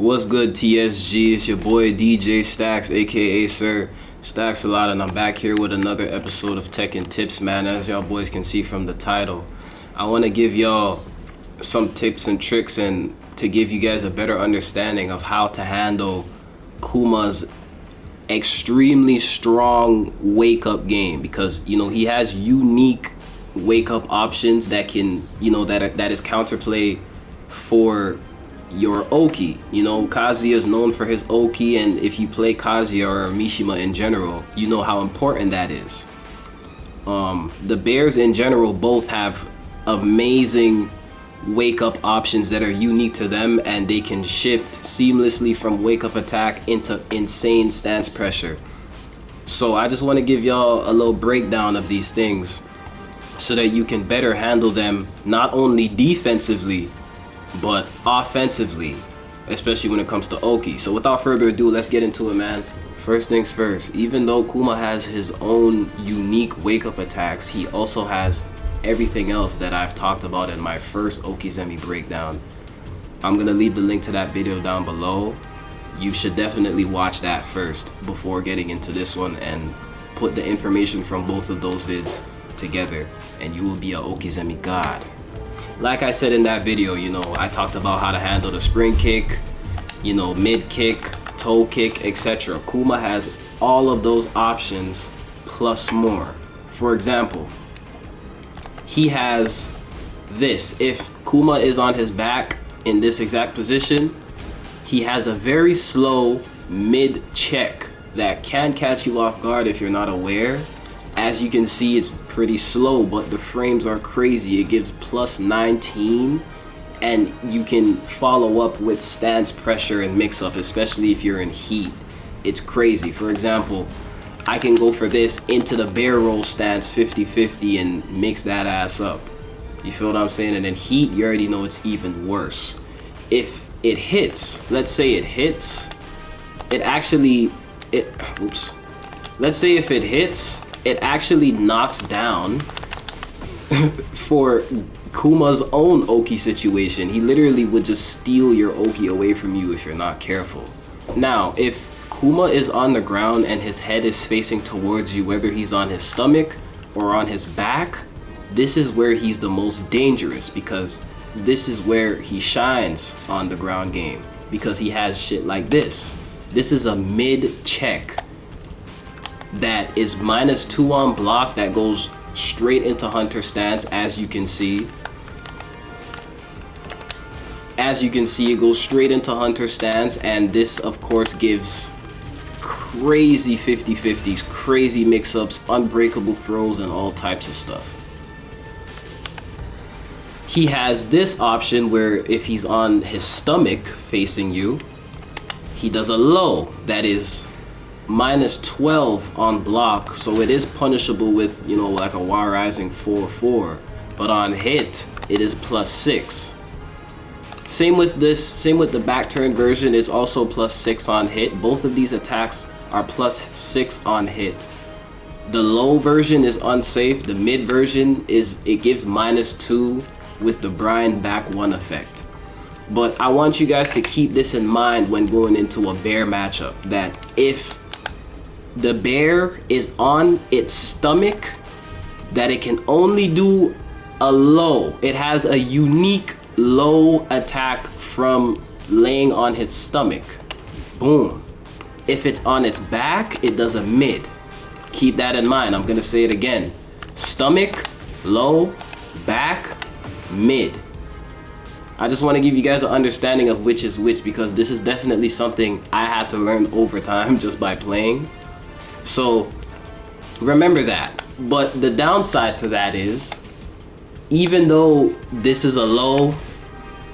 What's good, TSG? It's your boy DJ Stacks, aka Sir Stacks a lot, and I'm back here with another episode of Tech and Tips, man. As y'all boys can see from the title, I want to give y'all some tips and tricks and to give you guys a better understanding of how to handle Kuma's extremely strong wake up game, because he has unique wake up options that can that is counterplay for your Oki. Kazuya is known for his Oki, and if you play Kazuya or Mishima in general, you know how important that is. The bears in general both have amazing wake up options that are unique to them, and they can shift seamlessly from wake up attack into insane stance pressure. So I just want to give y'all a little breakdown of these things so that you can better handle them, not only defensively but offensively, especially when it comes to Oki. So without further ado, let's get into it, man. First things first, even though Kuma has his own unique wake up attacks, he also has everything else that I've talked about in my first Okizeme breakdown. I'm gonna leave the link to that video down below. You should definitely watch that first before getting into this one, and put the information from both of those vids together and you will be a Okizeme god. Like I said in that video, I talked about how to handle the spring kick, mid kick, toe kick, etc. Kuma has all of those options plus more. For example, he has this. If Kuma is on his back in this exact position, he has a very slow mid check that can catch you off guard if you're not aware. As you can see, it's pretty slow, but the frames are crazy. It gives plus 19, and you can follow up with stance pressure and mix up, especially if you're in heat. It's crazy. For example, I can go for this into the bear roll stance 50-50 and mix that ass up. You feel what I'm saying? And in heat, you already know it's even worse. If it hits, let's say it hits, let's say if it hits, it actually knocks down for Kuma's own Oki situation. He literally would just steal your Oki away from you if you're not careful. Now, if Kuma is on the ground and his head is facing towards you, whether he's on his stomach or on his back, this is where he's the most dangerous, because this is where he shines on the ground game, because he has shit like this. This is a mid check that is -2 on block that goes straight into Hunter stance. As you can see, it goes straight into Hunter stance, and this of course gives crazy 50-50s, crazy mix-ups, unbreakable throws, and all types of stuff. He has this option where if he's on his stomach facing you, he does a low that is -12 on block, so it is punishable with like a Y rising 4-4, but on hit it is +6. Same with the back turn version, it's also +6 on hit. Both of these attacks are +6 on hit. The low version is unsafe. The mid version it gives -2 with the Brian back 1 effect. But I want you guys to keep this in mind when going into a bear matchup, that if the bear is on its stomach, that it can only do a low. It has a unique low attack from laying on its stomach. Boom. If it's on its back, it does a mid. Keep that in mind. I'm gonna say it again. Stomach, low, back, mid. I just want to give you guys an understanding of which is which, because this is definitely something I had to learn over time just by playing. So remember that. But the downside to that is, even though this is a low,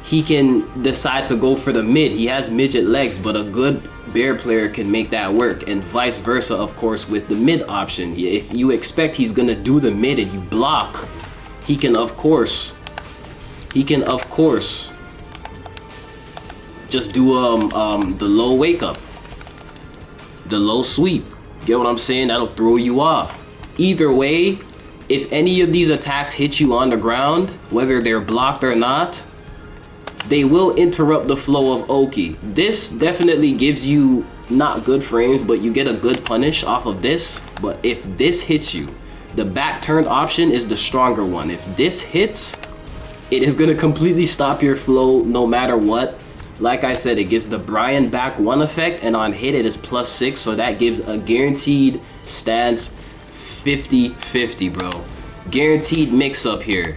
he can decide to go for the mid. He has midget legs, but a good bear player can make that work, and vice versa, of course, with the mid option. If you expect he's gonna do the mid and you block, he can of course just do the low wake up, the low sweep. Get what I'm saying? That'll throw you off. Either way, if any of these attacks hit you on the ground, whether they're blocked or not, they will interrupt the flow of Oki. This definitely gives you not good frames, but you get a good punish off of this. But if this hits you, the back turned option is the stronger one. If this hits, it is gonna completely stop your flow no matter what. Like I said, it gives the Brian back 1 effect, and on hit it is +6, so that gives a guaranteed stance 50-50, bro. Guaranteed mix up here.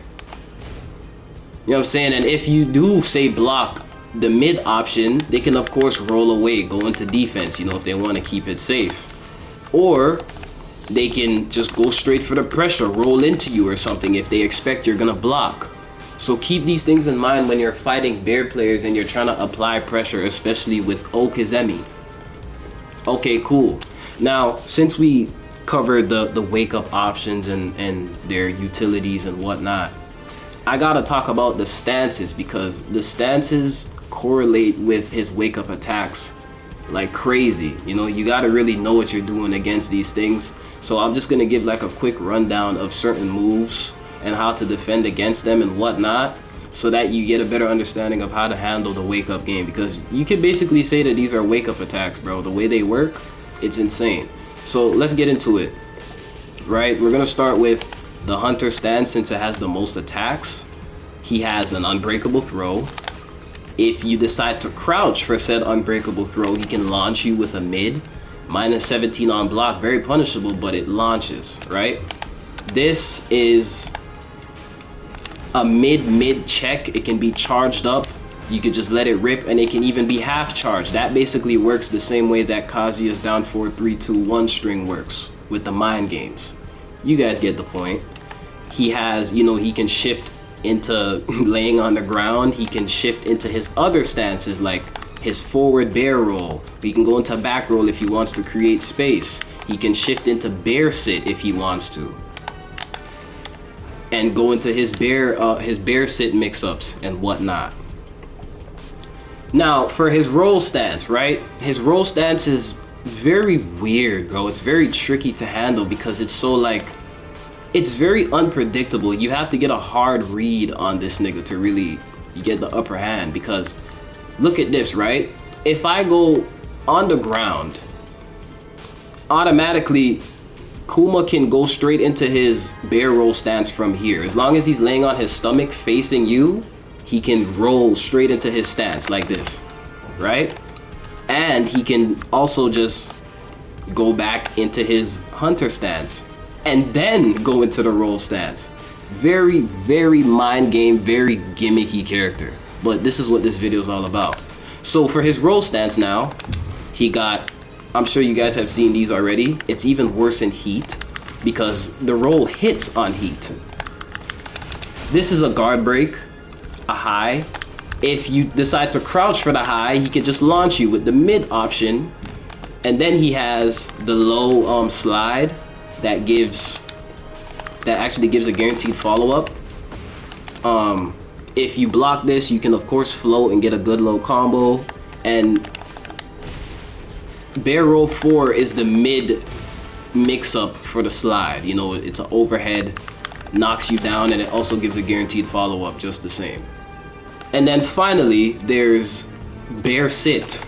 You know what I'm saying? And if you do, say, block the mid option, they can of course roll away, go into defense, you know, if they want to keep it safe. Or they can just go straight for the pressure, roll into you or something if they expect you're gonna block. So keep these things in mind when you're fighting bear players and you're trying to apply pressure, especially with Okizemi. Okay, cool. Now, since we covered the wake up options and their utilities and whatnot, I gotta talk about the stances, because the stances correlate with his wake up attacks like crazy. You know, you gotta really know what you're doing against these things. So I'm just gonna give like a quick rundown of certain moves and how to defend against them and whatnot, so that you get a better understanding of how to handle the wake up game, because you can basically say that these are wake up attacks, bro. The way they work, it's insane. So let's get into it. Right, we're gonna start with the Hunter stance, since it has the most attacks. He has an unbreakable throw. If you decide to crouch for said unbreakable throw, he can launch you with a mid. -17 on block, very punishable, but it launches, right? This is a mid check. It can be charged up. You could just let it rip, and it can even be half charged. That basically works the same way that Kazuya's down 4-3-2-1 string works with the mind games. You guys get the point. He has, you know, he can shift into laying on the ground. He can shift into his other stances, like his forward bear roll. He can go into back roll if he wants to create space. He can shift into bear sit if he wants to, and go into his bear sit mix-ups and whatnot. Now, for his roll stance, right? His roll stance is very weird, bro. It's very tricky to handle because it's so like, it's very unpredictable. You have to get a hard read on this nigga to really get the upper hand, because look at this, right? If I go on the ground, automatically Kuma can go straight into his bear roll stance from here. As long as he's laying on his stomach facing you, he can roll straight into his stance like this, right? And he can also just go back into his hunter stance and then go into the roll stance. Very, very mind game, very gimmicky character. But this is what this video is all about. So for his roll stance now, he got, I'm sure you guys have seen these already. It's even worse in heat because the roll hits on heat. This is a guard break, a high. If you decide to crouch for the high, he can just launch you with the mid option. And then he has the low slide that actually gives a guaranteed follow-up. If you block this, you can of course float and get a good low combo. And bear roll 4 is the mid mix-up for the slide. You know, it's an overhead, knocks you down, and it also gives a guaranteed follow-up just the same. And then finally, there's bear sit.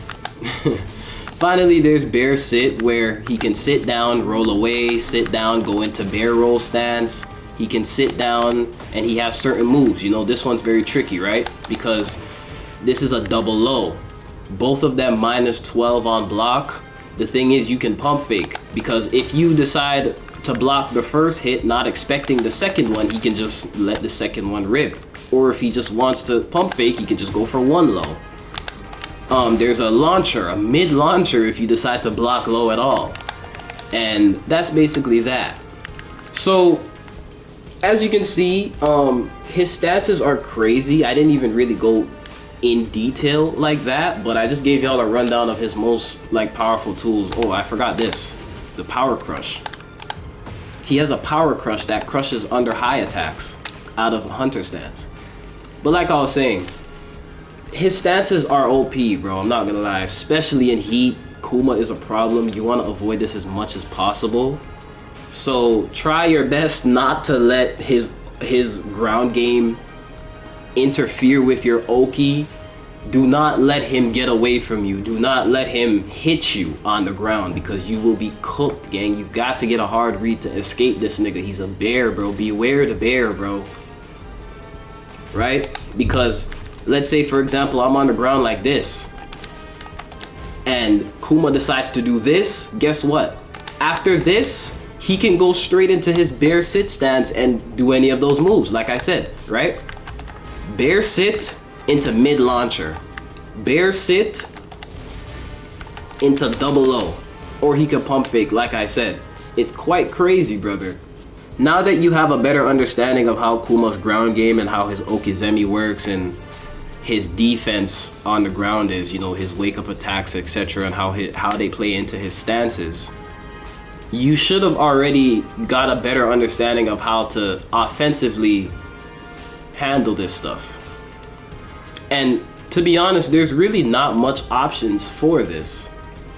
Finally, there's bear sit, where he can sit down, roll away, sit down, go into bear roll stance. He can sit down, and he has certain moves. You know, this one's very tricky, right? Because this is a double low. Both of them -12 on block. The thing is, you can pump fake, because if you decide to block the first hit, not expecting the second one, he can just let the second one rip. Or if he just wants to pump fake, he can just go for one low. There's a launcher, a mid launcher, if you decide to block low at all. And that's basically that. So as you can see, his stances are crazy. I didn't even really go in detail like that, but I just gave y'all a rundown of his most like powerful tools. Oh, I forgot this, the power crush. He has a power crush that crushes under high attacks out of a hunter stance. But like I was saying, his stances are OP, bro. I'm not gonna lie, especially in heat. Kuma is a problem. You want to avoid this as much as possible. So try your best not to let his ground game interfere with your Oki. Do not let him get away from you. Do not let him hit you on the ground, because you will be cooked, gang. You got to get a hard read to escape this nigga. He's a bear, bro. Beware the bear, bro. Right? Because let's say, for example, I'm on the ground like this, and Kuma decides to do this. Guess what? After this, he can go straight into his bear sit stance and do any of those moves, like I said, right? Bear sit into mid launcher, bear sit into double O, or he could pump fake, like I said. It's quite crazy, brother. Now that you have a better understanding of how Kuma's ground game and how his Okizeme works and his defense on the ground is, you know, his wake up attacks, etc., and how they play into his stances, you should have already got a better understanding of how to offensively handle this stuff. And to be honest, there's really not much options for this.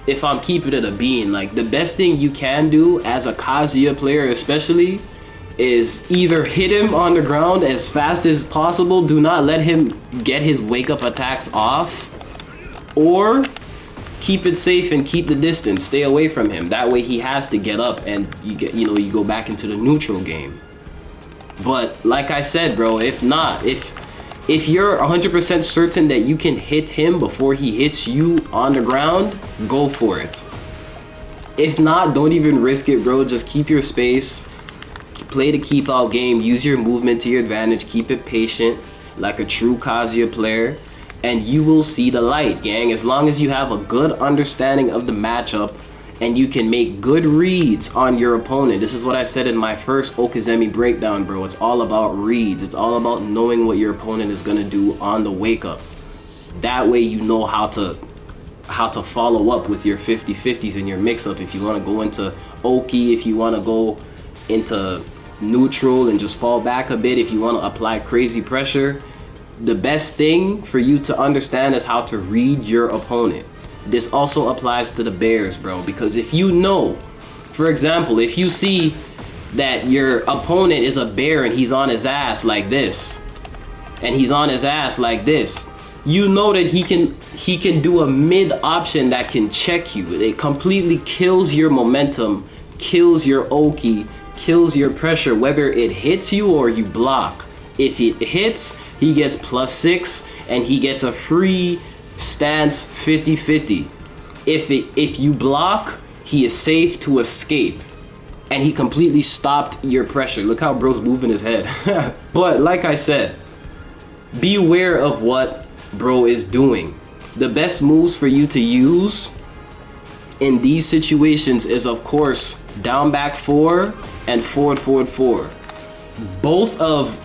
If I'm keeping it a bean, like, the best thing you can do as a Kazuya player especially is either hit him on the ground as fast as possible, do not let him get his wake up attacks off, or keep it safe and keep the distance, stay away from him. That way he has to get up and you go back into the neutral game. But like I said, bro, if you're 100% certain that you can hit him before he hits you on the ground, go for it. If not, don't even risk it, bro. Just keep your space, play the keep out game, use your movement to your advantage, keep it patient like a true Kazuya player, and you will see the light, gang. As long as you have a good understanding of the matchup and you can make good reads on your opponent. This is what I said in my first Okizeme breakdown, bro. It's all about reads. It's all about knowing what your opponent is gonna do on the wake up. That way you know how to follow up with your 50-50s in your mix-up. If you want to go into Oki, if you want to go into neutral and just fall back a bit, if you want to apply crazy pressure, the best thing for you to understand is how to read your opponent. This also applies to the bears, bro, because if you know, for example, if you see that your opponent is a bear and he's on his ass like this, and he's on his ass like this, you know that he can do a mid option that can check you. It completely kills your momentum, kills your Oki, kills your pressure, whether it hits you or you block. If it hits, he gets +6 and he gets a free stance 50-50. If you block, he is safe to escape, and he completely stopped your pressure. Look how bro's moving his head. But like I said, beware of what bro is doing. The best moves for you to use in these situations is, of course, down back 4 and forward 4. Both of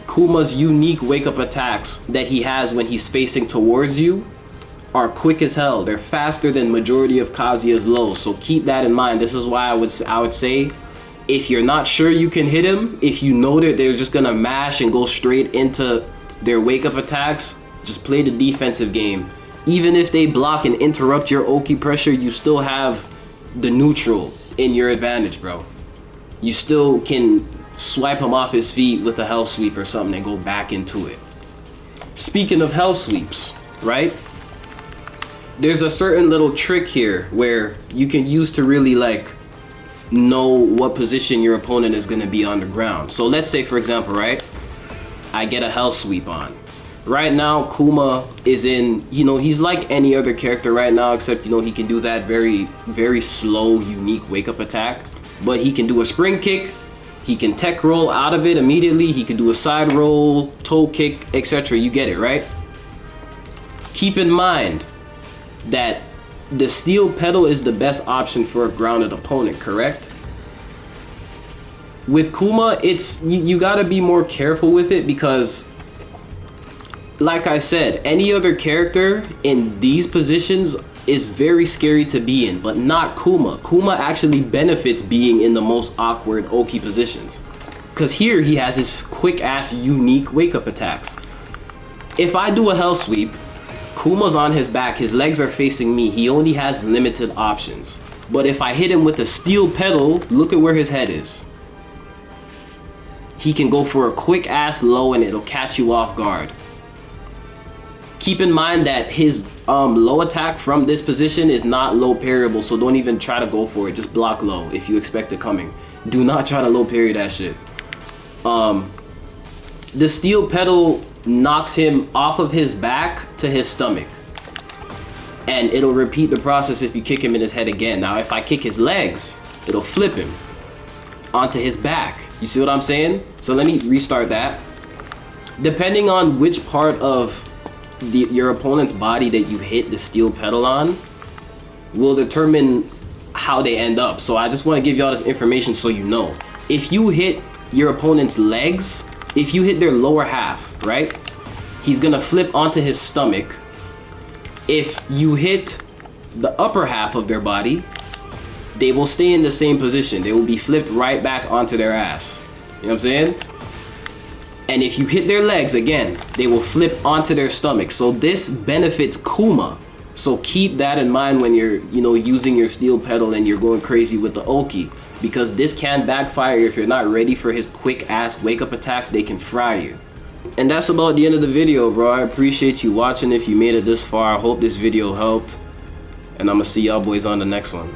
Kuma's unique wake up attacks that he has when he's facing towards you are quick as hell. They're faster than majority of Kazuya's lows, so keep that in mind. This is why I would say, if you're not sure you can hit him, if you know that they're just gonna mash and go straight into their wake up attacks, just play the defensive game. Even if they block and interrupt your Oki pressure, you still have the neutral in your advantage, bro. You still can swipe him off his feet with a hell sweep or something and go back into it. Speaking of hell sweeps, right? There's a certain little trick here where you can use to really like know what position your opponent is going to be on the ground. So let's say, for example, right, I get a hell sweep on. Right now, Kuma is in, he's like any other character right now, except, he can do that very, very slow, unique wake-up attack. But he can do a spring kick, he can tech roll out of it immediately, he can do a side roll, toe kick, etc. You get it, right? Keep in mind that the steel pedal is the best option for a grounded opponent, correct? With Kuma, you gotta be more careful with it because, like I said, any other character in these positions is very scary to be in, but not Kuma. Kuma actually benefits being in the most awkward Oki positions, because here he has his quick ass unique wake up attacks. If I do a hell sweep, Kuma's on his back, his legs are facing me, he only has limited options. But if I hit him with a steel pedal, look at where his head is. He can go for a quick ass low and it'll catch you off guard. Keep in mind that his low attack from this position is not low parryable, so don't even try to go for it. Just block low if you expect it coming. Do not try to low parry that shit. The steel pedal knocks him off of his back to his stomach, and it'll repeat the process if you kick him in his head again. Now if I kick his legs, it'll flip him onto his back. You see what I'm saying? So let me restart that. Depending on which part of your opponent's body that you hit the steel pedal on will determine how they end up. So I just want to give y'all this information so you know. If you hit your opponent's legs, if you hit their lower half, right, he's gonna flip onto his stomach. If you hit the upper half of their body, they will stay in the same position. They will be flipped right back onto their ass. You know what I'm saying? And if you hit their legs again, they will flip onto their stomach. So this benefits Kuma. So keep that in mind when you're, using your steel pedal and you're going crazy with the Oki, because this can backfire if you're not ready for his quick ass wake up attacks. They can fry you. And that's about the end of the video, bro. I appreciate you watching if you made it this far. I hope this video helped, and I'm gonna see y'all boys on the next one.